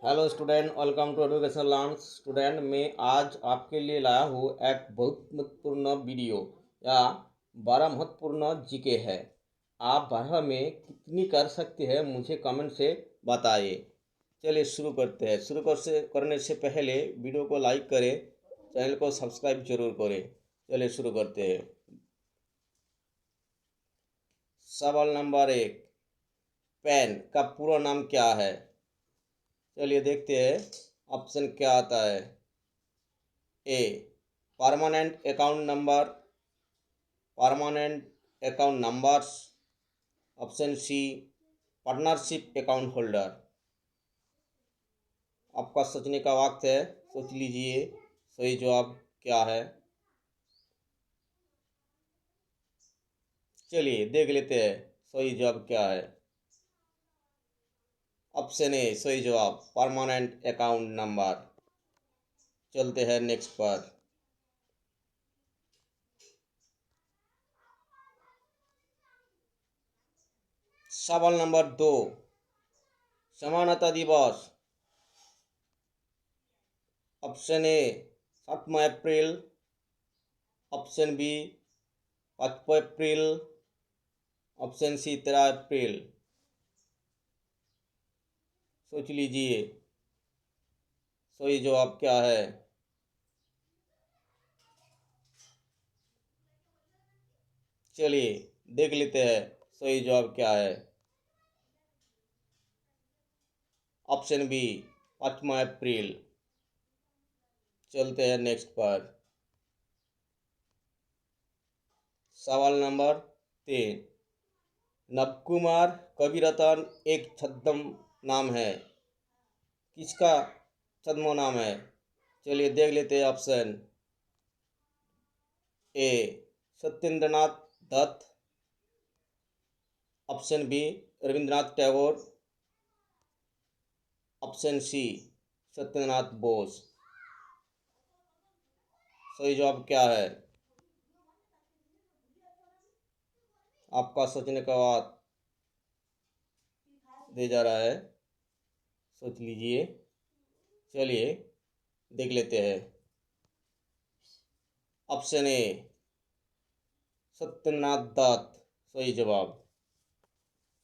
Hello student, welcome to education learn. Student, मैं आज आपके लिए लाया हूँ एक बहुत महत्वपूर्ण वीडियो या 12 महत्वपूर्ण जीके है। आप 12 में कितनी कर सकते हैं मुझे कमेंट से बताइए। चलिए शुरू करते हैं। करने से पहले वीडियो को लाइक करें, चैनल को सब्सक्राइब जरूर करें। चलिए शुरू करते हैं। सवाल नंबर 1, पेन का पूरा नाम क्या है? चलिए देखते हैं ऑप्शन क्या आता है। A permanent account number, permanent account numbers. Option C partnership account holder. आपका सोचने का वक्त है, सोच लीजिए सही जवाब क्या है। चलिए देख लेते हैं सही जवाब क्या है। ऑप्शन ए सही जवाब, परमानेंट अकाउंट नंबर। चलते हैं नेक्स्ट पर। सवाल नंबर 2, समानता दिवस। Option A 7 April, option B 5 April, option C 13 April. सोच लीजिए सही जवाब क्या है। चलिए देख लेते हैं सही जवाब क्या है। ऑप्शन बी 5 अप्रैल। चलते हैं नेक्स्ट पर। सवाल नंबर 3, नवकुमार कविरत्न एक छद्म नाम है, किसका छद्म नाम है? चलिए देख लेते हैं option. A Satyendranath Dutt, option B Rabindranath Tagore, option C Satyendranath Bose. सही जवाब क्या है? आपका सोचने का बाद दे जा रहा है, सोच लीजिए। चलिए देख लेते हैं। ऑप्शन ए सत्येंद्रनाथ दत्त सही जवाब।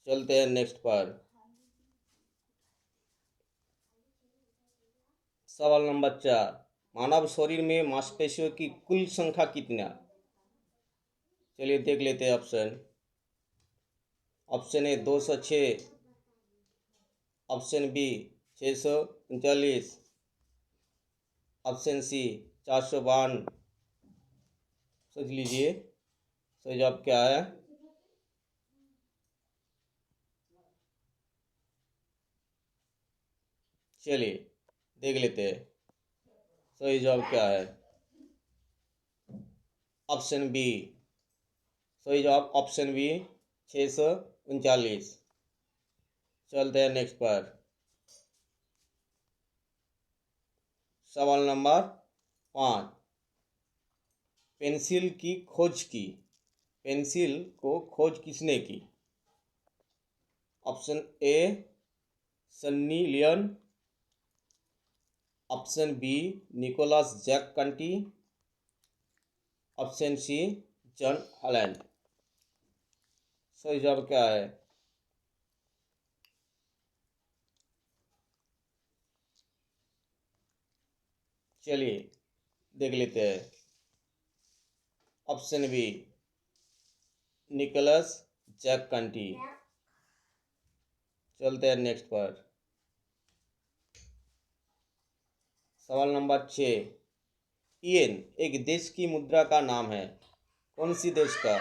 चलते हैं नेक्स्ट पर। सवाल नंबर 4, मानव शरीर में मांसपेशियों की कुल संख्या कितना? चलिए देख लेते हैं option. Option A 206, option B 639, option C 452। सोच लीजिए सही जवाब क्या है। चलिए देख लेते हैं सही जवाब क्या है। ऑप्शन बी सही जवाब, ऑप्शन बी 639। चलते हैं नेक्स्ट पर। सवाल नंबर 5, पेंसिल की खोज की, पेंसिल को खोज किसने की? Option A Sunny Lian, option B Nicholas Jack Conti, option C John Holland. सही जवाब क्या है? चलिए देख लेते हैं। Option B Nicholas Jack Conti. चलते हैं नेक्स्ट पर। सवाल नंबर 6, इयन एक देश की मुद्रा का नाम है, कौन सी देश का?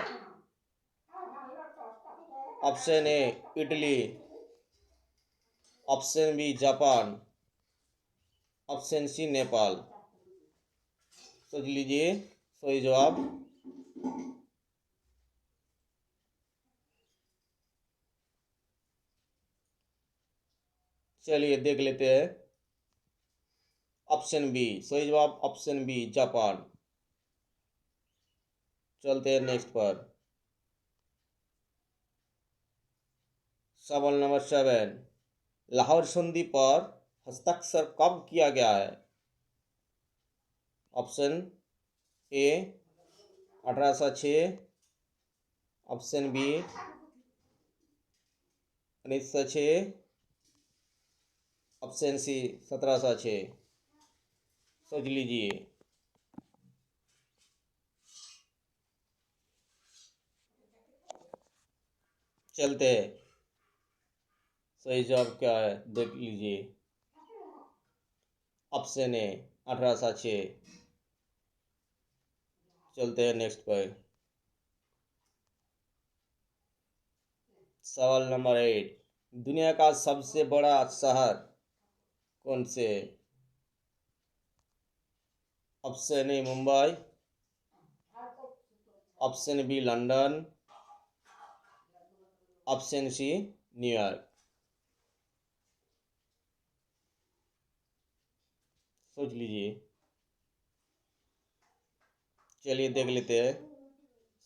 Option A Italy, option B Japan, option C Nepal. सोच लीजिए सही जवाब। चलिए देख लेते हैं। ऑप्शन बी सही जवाब, ऑप्शन बी जापान। चलते हैं नेक्स्ट पर। सवाल नंबर 7, लाहौर संधि पर हस्ताक्षर कब किया गया है? Option A 1806, option B 1906, option C 1706। सोच लीजिए। चलते हैं, सही जवाब क्या है देख लीजिए। Option A 1806। चलते हैं नेक्स्ट पर। सवाल नंबर 8, दुनिया का सबसे बड़ा शहर कौन से? Option A Mumbai, option B London, option C New York. सोच लीजिए। चलिए देख लेते हैं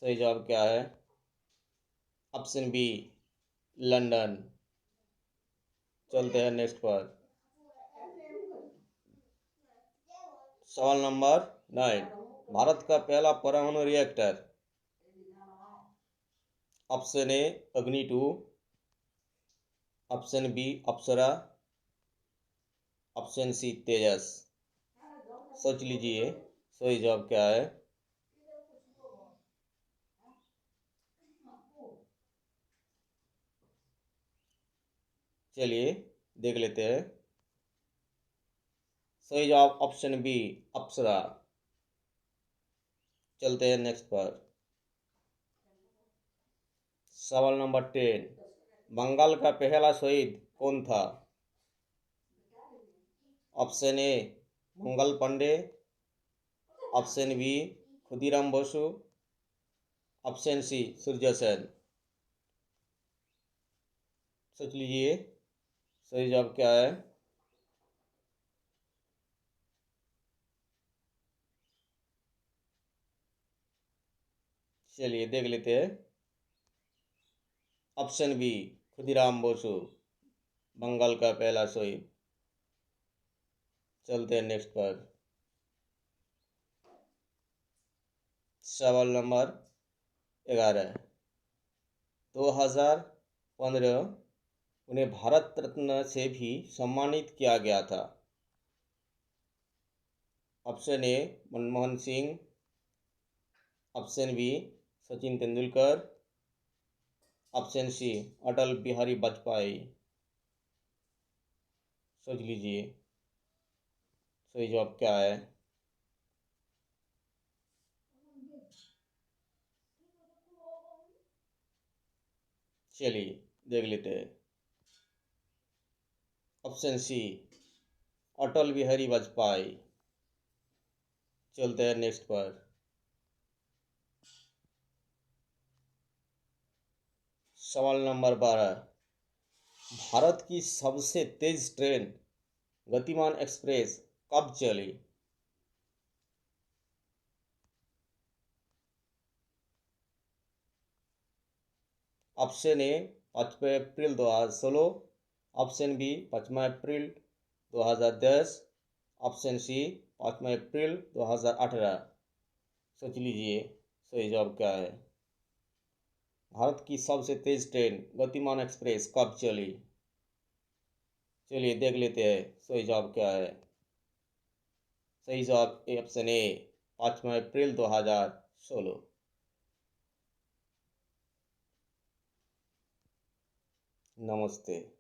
सही जवाब क्या है। Option B London. चलते हैं नेक्स्ट पर। सवाल नंबर 9, भारत का पहला परमाणु रिएक्टर। ऑप्शन ए अग्नि 2, ऑप्शन बी अप्सरा, ऑप्शन सी तेजस। सोच लीजिए सही जवाब क्या है। चलिए देख लेते हैं। सही जवाब ऑप्शन बी अप्सरा। चलते हैं नेक्स्ट पर। सवाल नंबर 10, बंगाल का पहला शहीद कौन था? Option A Mangal Pandey, option B Khudiram Basu, option C Surya Sen. सोच लीजिए सही जवाब क्या है। चलिए देख लेते हैं। ऑप्शन बी खुदीराम बोसु, बंगाल का पहला शहीद। चलते हैं नेक्स्ट पर। सवाल नंबर 11, 2015 उन्हें भारत रत्न से भी सम्मानित किया गया था। Option A Manmohan Singh, option B Sachin Tendulkar, option C Atal Bihari Vajpayee. सोच लीजिए सही जवाब क्या है। चलिए देख लेते हैं। Option C Atal Bihari Vajpayee. चलते हैं नेक्स्ट पर। सवाल नंबर 12, भारत की सबसे तेज ट्रेन गतिमान एक्सप्रेस कब चली? Option A 5 April 2016, option B 5 April 2010, option C 5 April 2018। सोच लीजिए सही जवाब क्या है। भारत की सबसे तेज ट्रेन गतिमान एक्सप्रेस कब चली? चलिए देख लेते हैं सही जवाब क्या है। सही जवाब ऑप्शन ए 5 अप्रैल 2016। नमस्ते।